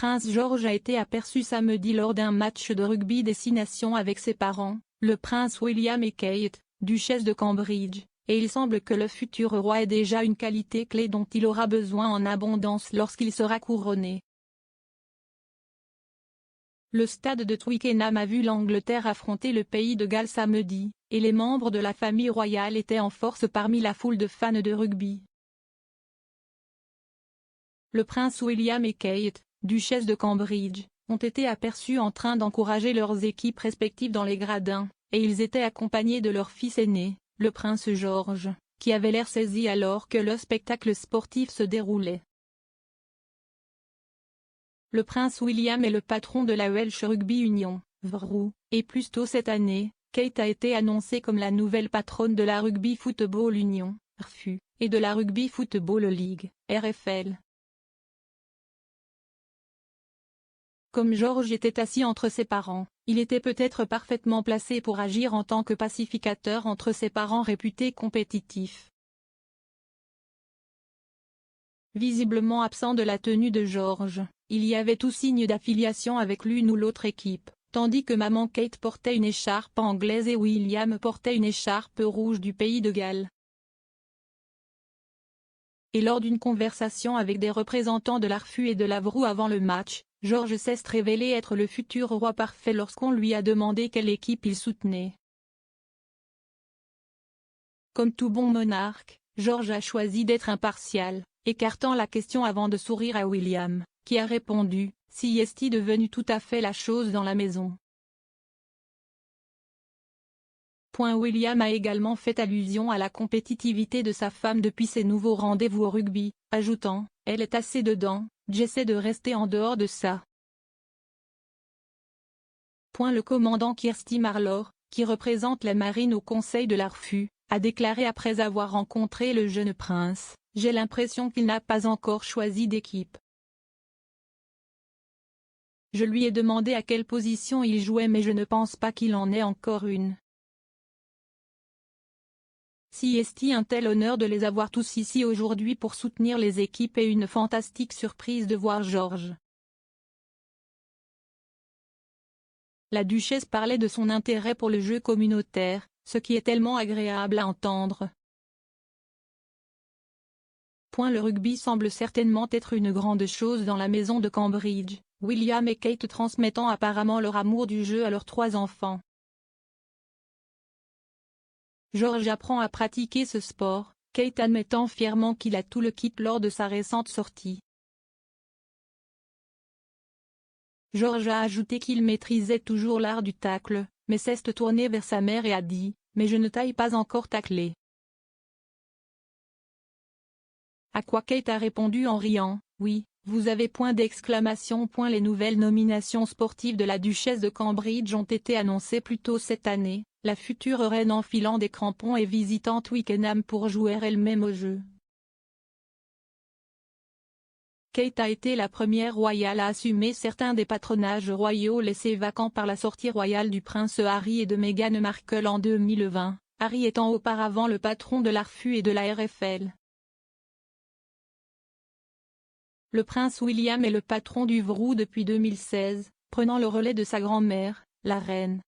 prince George a été aperçu samedi lors d'un match de rugby destination avec ses parents, le prince William et Kate, duchesse de Cambridge, et il semble que le futur roi ait déjà une qualité clé dont il aura besoin en abondance lorsqu'il sera couronné. Le stade de Twickenham a vu l'Angleterre affronter le pays de Galles samedi, et les membres de la famille royale étaient en force parmi la foule de fans de rugby. Le prince William et Kate, duchesse de Cambridge, ont été aperçus en train d'encourager leurs équipes respectives dans les gradins, et ils étaient accompagnés de leur fils aîné, le prince George, qui avait l'air saisi alors que le spectacle sportif se déroulait. Le prince William est le patron de la Welsh Rugby Union, WRU, et plus tôt cette année, Kate a été annoncée comme la nouvelle patronne de la Rugby Football Union, RFU, et de la Rugby Football League, RFL. Comme George était assis entre ses parents, il était peut-être parfaitement placé pour agir en tant que pacificateur entre ses parents réputés compétitifs. Visiblement absent de la tenue de George, il y avait tout signe d'affiliation avec l'une ou l'autre équipe, tandis que maman Kate portait une écharpe anglaise et William portait une écharpe rouge du pays de Galles. Et lors d'une conversation avec des représentants de l'RFU et de la WRU avant le match, George s'est révélé être le futur roi parfait lorsqu'on lui a demandé quelle équipe il soutenait. Comme tout bon monarque, George a choisi d'être impartial, écartant la question avant de sourire à William, qui a répondu « Si est devenu tout à fait la chose dans la maison ». William a également fait allusion à la compétitivité de sa femme depuis ses nouveaux rendez-vous au rugby, ajoutant « Elle est assez dedans, j'essaie de rester en dehors de ça ». Le commandant Kirsty Marlowe, qui représente la marine au conseil de l'RFU, a déclaré après avoir rencontré le jeune prince « J'ai l'impression qu'il n'a pas encore choisi d'équipe. Je lui ai demandé à quelle position il jouait mais je ne pense pas qu'il en ait encore une. C'est un tel honneur de les avoir tous ici aujourd'hui pour soutenir les équipes et une fantastique surprise de voir George. » La duchesse parlait de son intérêt pour le jeu communautaire, ce qui est tellement agréable à entendre. Le rugby semble certainement être une grande chose dans la maison de Cambridge, William et Kate transmettant apparemment leur amour du jeu à leurs 3 enfants. George apprend à pratiquer ce sport, Kate admettant fièrement qu'il a tout le kit lors de sa récente sortie. George a ajouté qu'il maîtrisait toujours l'art du tacle, mais s'est tourné vers sa mère et a dit « Mais je ne t'aille pas encore tacler ». À quoi Kate a répondu en riant « Oui, vous avez point d'exclamation. » Les nouvelles nominations sportives de la duchesse de Cambridge ont été annoncées plus tôt cette année, la future reine enfilant des crampons et visitant Twickenham pour jouer elle-même au jeu. Kate a été la première royale à assumer certains des patronages royaux laissés vacants par la sortie royale du prince Harry et de Meghan Markle en 2020, Harry étant auparavant le patron de l'RFU et de la RFL. Le prince William est le patron du WRU depuis 2016, prenant le relais de sa grand-mère, la reine.